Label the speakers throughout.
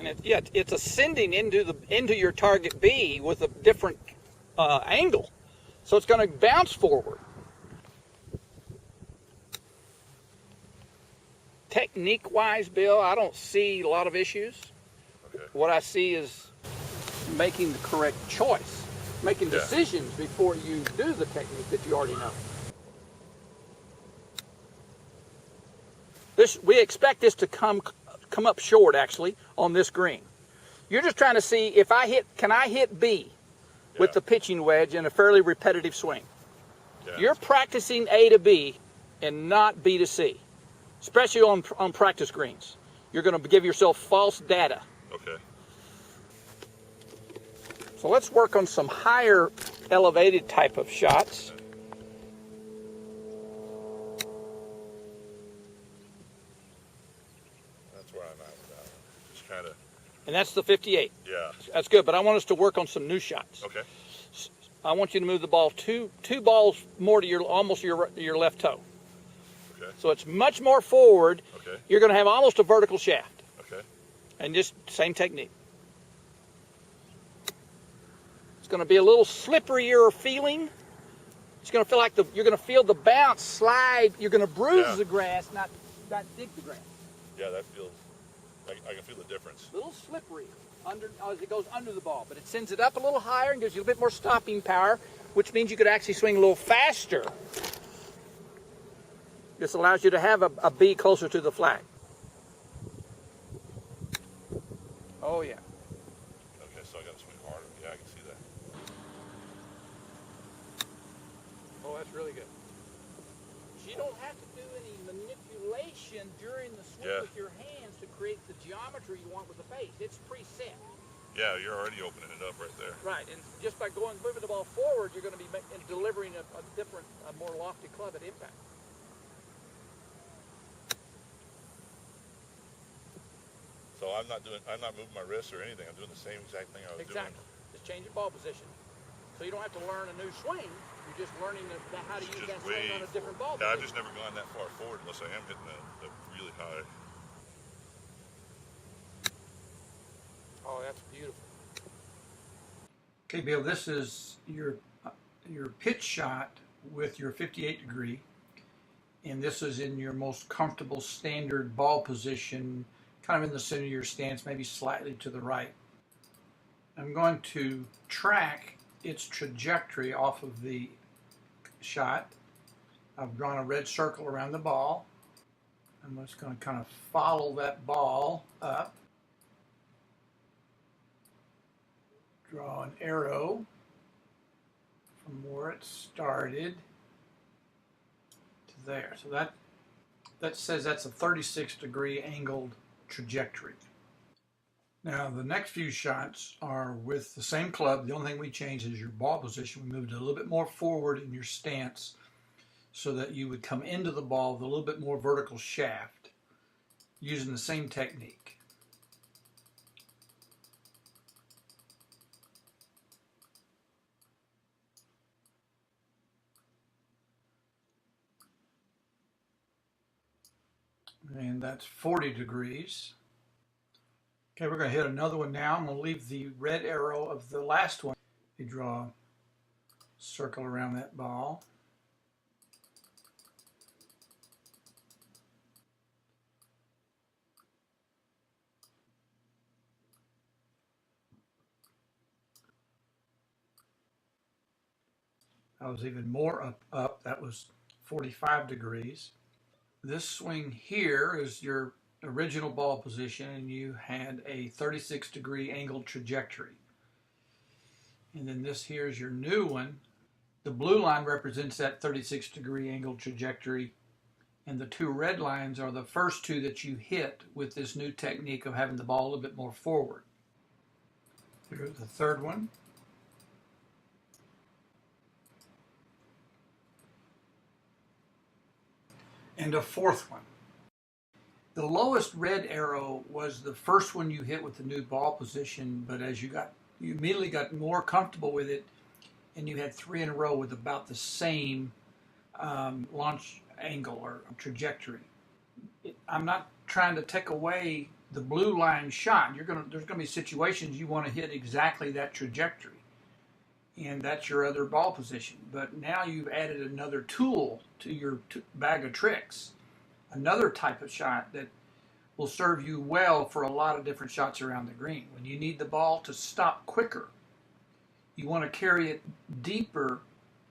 Speaker 1: And it's ascending into your target B with a different angle, so it's going to bounce forward. Technique-wise, Bill, I don't see a lot of issues.
Speaker 2: Okay.
Speaker 1: What I see is making the correct choice, making decisions before you do the technique that you already know. We expect this to come up short, actually, on this green. You're just trying to see if can I hit B with the pitching wedge in a fairly repetitive swing.
Speaker 2: Yeah.
Speaker 1: You're practicing A to B and not B to C, especially on practice greens. You're going to give yourself false data.
Speaker 2: Okay.
Speaker 1: So let's work on some higher elevated type of shots.
Speaker 2: That's where I'm at with that one. Just kind of.
Speaker 1: And that's the 58.
Speaker 2: Yeah.
Speaker 1: That's good, but I want us to work on some new shots.
Speaker 2: Okay.
Speaker 1: I want you to move the ball two balls more to almost your left toe.
Speaker 2: Okay.
Speaker 1: So it's much more forward.
Speaker 2: Okay.
Speaker 1: You're going to have almost a vertical shaft.
Speaker 2: Okay.
Speaker 1: And just same technique. It's going to be a little slipperier feeling. It's going to feel like you're going to feel the bounce slide. You're going to bruise the grass, not dig the grass.
Speaker 2: Yeah, that feels. I can feel the difference.
Speaker 1: A little slippery as it goes under the ball, but it sends it up a little higher and gives you a bit more stopping power, which means you could actually swing a little faster. This allows you to have a B closer to the flag. Oh yeah.
Speaker 2: Okay, so I got to swing harder. Yeah, I can see that.
Speaker 1: Oh, that's really good. You don't have to do any manipulation during the swing with your hands to create the geometry you want with the face. It's preset.
Speaker 2: Yeah, you're already opening it up right there.
Speaker 1: Right, and just by moving the ball forward, you're going to be delivering a different, more lofty club at impact.
Speaker 2: So I'm not moving my wrists or anything. I'm doing the same exact thing I was doing.
Speaker 1: Just changing ball position. So you don't have to learn a new swing. You're just learning how to use that swing on a different ball position.
Speaker 2: I've just never gone that far forward unless I am hitting the really high.
Speaker 1: Oh, that's beautiful. Okay, Bill, this is your pitch shot with your 58 degree, and this is in your most comfortable standard ball position, kind of in the center of your stance, maybe slightly to the right. I'm going to track its trajectory off of the shot. I've drawn a red circle around the ball. I'm just going to kind of follow that ball up. Draw an arrow from where it started to there. So that says that's a 36-degree angled trajectory. Now the next few shots are with the same club. The only thing we changed is your ball position. We moved it a little bit more forward in your stance so that you would come into the ball with a little bit more vertical shaft using the same technique. And that's 40 degrees. Okay, we're going to hit another one now. I'm going to leave the red arrow of the last one. You draw a circle around that ball. That was even more up. That was 45 degrees. This swing here is your original ball position, and you had a 36-degree angled trajectory. And then this here is your new one. The blue line represents that 36-degree angled trajectory, and the two red lines are the first two that you hit with this new technique of having the ball a little bit more forward. Here's the third one. And a fourth one. The lowest red arrow was the first one you hit with the new ball position, but as you immediately got more comfortable with it, and you had 3 in a row with about the same launch angle or trajectory. I'm not trying to take away the blue line shot, there's gonna be situations you want to hit exactly that trajectory, and that's your other ball position. But now you've added another tool to your bag of tricks, another type of shot that will serve you well for a lot of different shots around the green. When you need the ball to stop quicker, you want to carry it deeper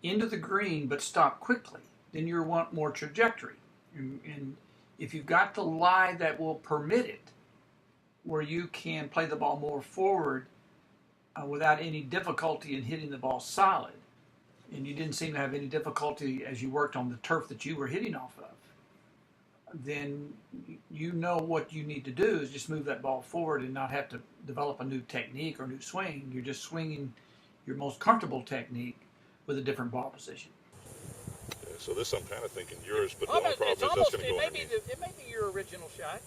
Speaker 1: into the green but stop quickly. Then you want more trajectory. And if you've got the lie that will permit it, where you can play the ball more forward without any difficulty in hitting the ball solid, and you didn't seem to have any difficulty as you worked on the turf that you were hitting off of, then you know what you need to do is just move that ball forward and not have to develop a new technique or new swing. You're just swinging your most comfortable technique with a different ball position.
Speaker 2: Yeah, so this I'm kind of thinking yours, but the
Speaker 3: Well,
Speaker 2: only problem is that's going to go underneath.
Speaker 3: it may be your original shot.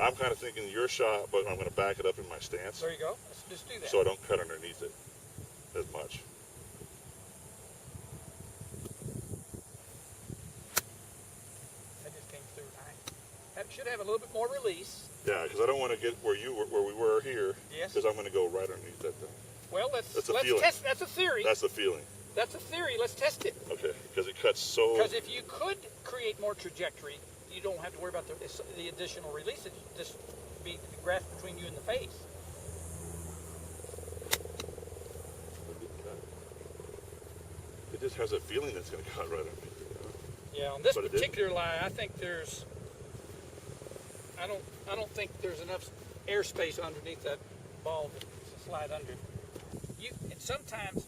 Speaker 2: I'm kind of thinking your shot, but I'm going to back it up in my stance
Speaker 3: There you go. Let's just do that.
Speaker 2: so I don't cut underneath it as much.
Speaker 3: That just came through nice. That should have a little bit more release.
Speaker 2: Yeah, because I don't want to get where we were here.
Speaker 3: Yes.
Speaker 2: Because I'm going to go right underneath that thing.
Speaker 3: Well, let's
Speaker 2: feeling.
Speaker 3: test. That's a theory.
Speaker 2: That's the feeling.
Speaker 3: That's a theory. Let's test it.
Speaker 2: Okay, because it cuts so.
Speaker 3: Because if you could create more trajectory, you don't have to worry about the additional release. It just be grasped between you and the face.
Speaker 2: It just has a feeling that's going to cut right underneath it. You know?
Speaker 3: Yeah, on this
Speaker 2: But it
Speaker 3: particular lie, I think there's. I don't think there's enough airspace underneath that ball to slide under. And sometimes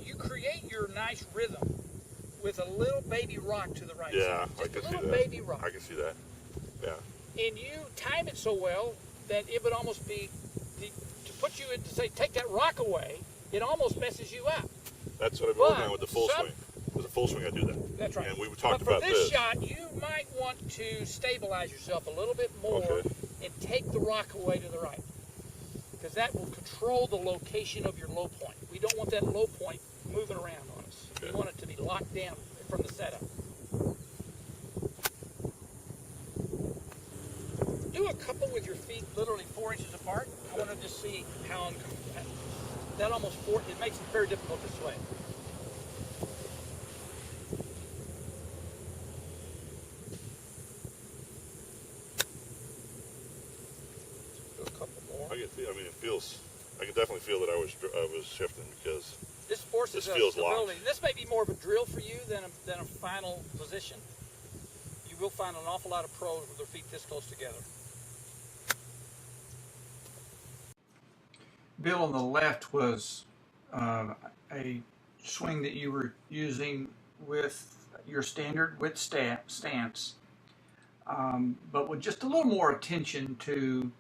Speaker 3: you create your nice rhythm with a little baby rock to the right
Speaker 2: Yeah,
Speaker 3: side.
Speaker 2: I
Speaker 3: Just
Speaker 2: can
Speaker 3: a
Speaker 2: see
Speaker 3: little
Speaker 2: that.
Speaker 3: baby rock.
Speaker 2: I can see that. Yeah.
Speaker 3: And you time it so well that it would almost be to put you in to say take that rock away. It almost messes you up.
Speaker 2: That's what I've been working
Speaker 3: But
Speaker 2: on with the full swing. With the full swing, I do that.
Speaker 3: That's right.
Speaker 2: And we talked
Speaker 3: but for
Speaker 2: about
Speaker 3: this shot, you might want to stabilize yourself a little bit more
Speaker 2: Okay.
Speaker 3: and take the rock away to the right, because that will control the location of your low point. We don't want that low point moving around on us.
Speaker 2: Okay.
Speaker 3: We want it to be locked down from the setup. Do a couple with your feet literally 4 inches apart. I want to just see how that almost it makes it very difficult to sway. Do a couple more.
Speaker 2: I can definitely feel that I was shifting because
Speaker 3: This forces
Speaker 2: This feels
Speaker 3: stability.
Speaker 2: locked.
Speaker 3: This may be more of a drill for you than a final position. You will find an awful lot of pros with their feet this close together.
Speaker 1: Bill, on the left was a swing that you were using with your standard width stance, but with just a little more attention to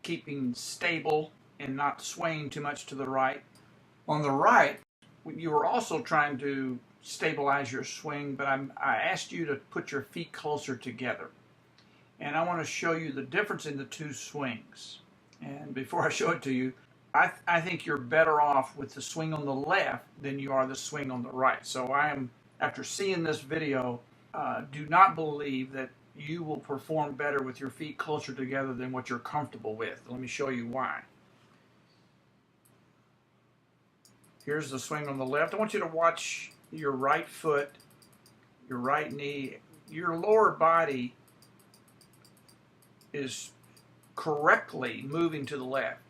Speaker 1: keeping stable and not swaying too much to the right. On the right, you were also trying to stabilize your swing, but I asked you to put your feet closer together. And I want to show you the difference in the two swings. And before I show it to you, I think you're better off with the swing on the left than you are the swing on the right. So I am, after seeing this video, do not believe that you will perform better with your feet closer together than what you're comfortable with. Let me show you why. Here's the swing on the left. I want you to watch your right foot, your right knee. Your lower body is correctly moving to the left.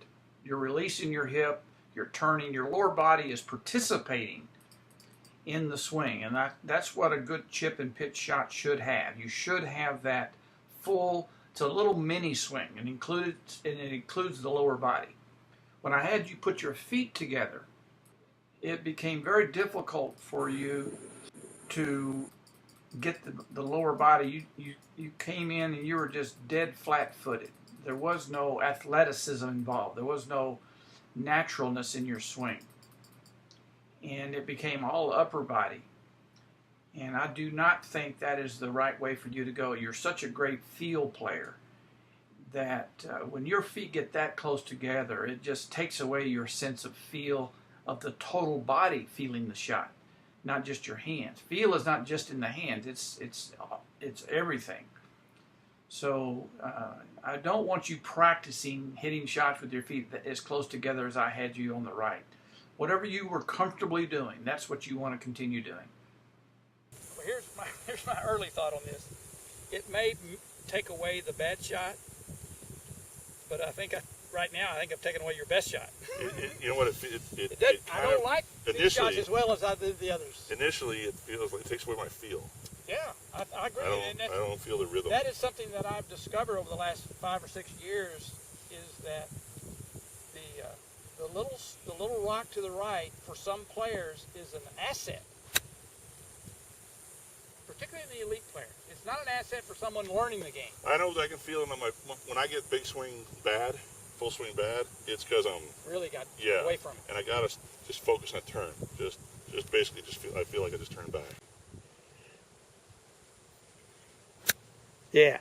Speaker 1: You're releasing your hip, you're turning, your lower body is participating in the swing. And that's what a good chip and pitch shot should have. You should have that full, it's a little mini swing, and it includes the lower body. When I had you put your feet together, it became very difficult for you to get the lower body. You came in and you were just dead flat-footed. There was no athleticism involved. There was no naturalness in your swing. And it became all upper body. And I do not think that is the right way for you to go. You're such a great field player that when your feet get that close together, it just takes away your sense of feel of the total body feeling the shot, not just your hands. Feel is not just in the hands, it's everything. So I don't want you practicing hitting shots with your feet as close together as I had you on the right. Whatever you were comfortably doing, that's what you want to continue doing.
Speaker 3: Well, here's my early thought on this. It may take away the bad shot, but I think right now I've taken away your best shot.
Speaker 2: You know what?
Speaker 3: I don't like these shots as well as I did the others.
Speaker 2: Initially, it feels like it takes away my feel.
Speaker 3: Yeah, I agree.
Speaker 2: I don't feel the rhythm.
Speaker 3: That is something that I've discovered over the last 5 or 6 years, is that the little rock to the right for some players is an asset, particularly in the elite players. It's not an asset for someone learning the game.
Speaker 2: I know that I can feel it on when I get big swing bad, full swing bad. It's because I'm
Speaker 3: really got
Speaker 2: yeah,
Speaker 3: away from it,
Speaker 2: and I gotta just focus on a turn. Just basically I feel like I just turned back.
Speaker 3: Yeah.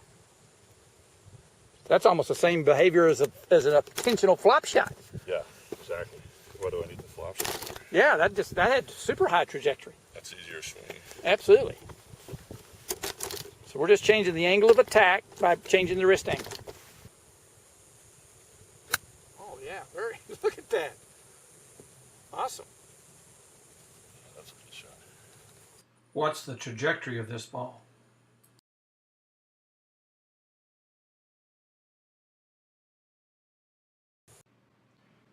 Speaker 3: That's almost the same behavior as an intentional flop shot.
Speaker 2: Yeah, exactly. What do I need the flop shot for?
Speaker 3: Yeah, that had super high trajectory.
Speaker 2: That's easier swing.
Speaker 3: Absolutely. So we're just changing the angle of attack by changing the wrist angle. Oh yeah, look at that. Awesome.
Speaker 2: Yeah, that's a good shot.
Speaker 1: What's the trajectory of this ball?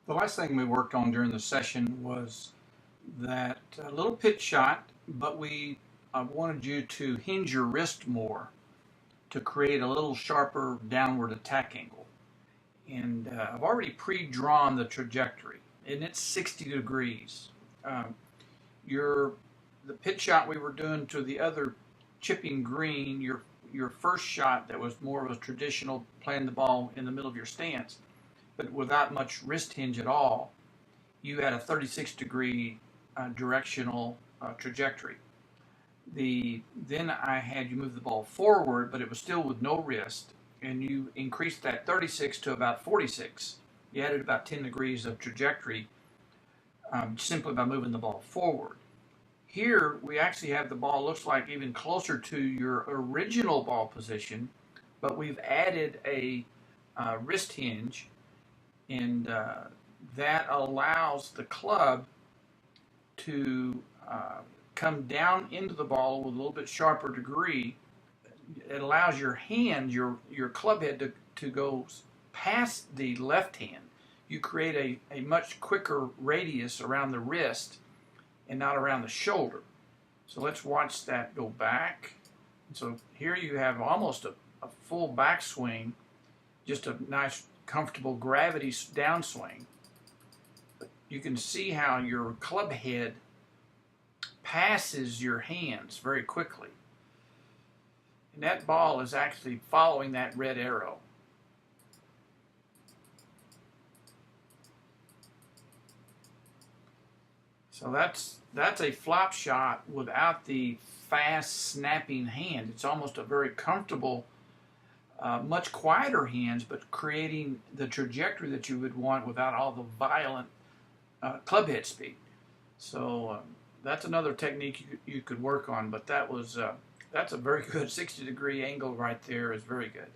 Speaker 1: The last thing we worked on during the session was that little pitch shot, but I wanted you to hinge your wrist more to create a little sharper downward attack angle. And I've already pre-drawn the trajectory, and it's 60 degrees. The pitch shot we were doing to the other chipping green, your first shot that was more of a traditional playing the ball in the middle of your stance, but without much wrist hinge at all, you had a 36-degree directional trajectory. Then I had you move the ball forward, but it was still with no wrist, and you increased that 36 to about 46. You added about 10 degrees of trajectory simply by moving the ball forward. Here, we actually have the ball looks like even closer to your original ball position, but we've added a wrist hinge, and that allows the club to come down into the ball with a little bit sharper degree. It allows your hand, your club head to go past the left hand. You create a much quicker radius around the wrist and not around the shoulder. So let's watch that go back. So here you have almost a full backswing, just a nice comfortable gravity downswing. But you can see how your club head passes your hands very quickly. And that ball is actually following that red arrow. So that's a flop shot without the fast snapping hand. It's almost a very comfortable, much quieter hands, but creating the trajectory that you would want without all the violent club head speed. So that's another technique you could work on, but that's a very good 60-degree angle right there is very good.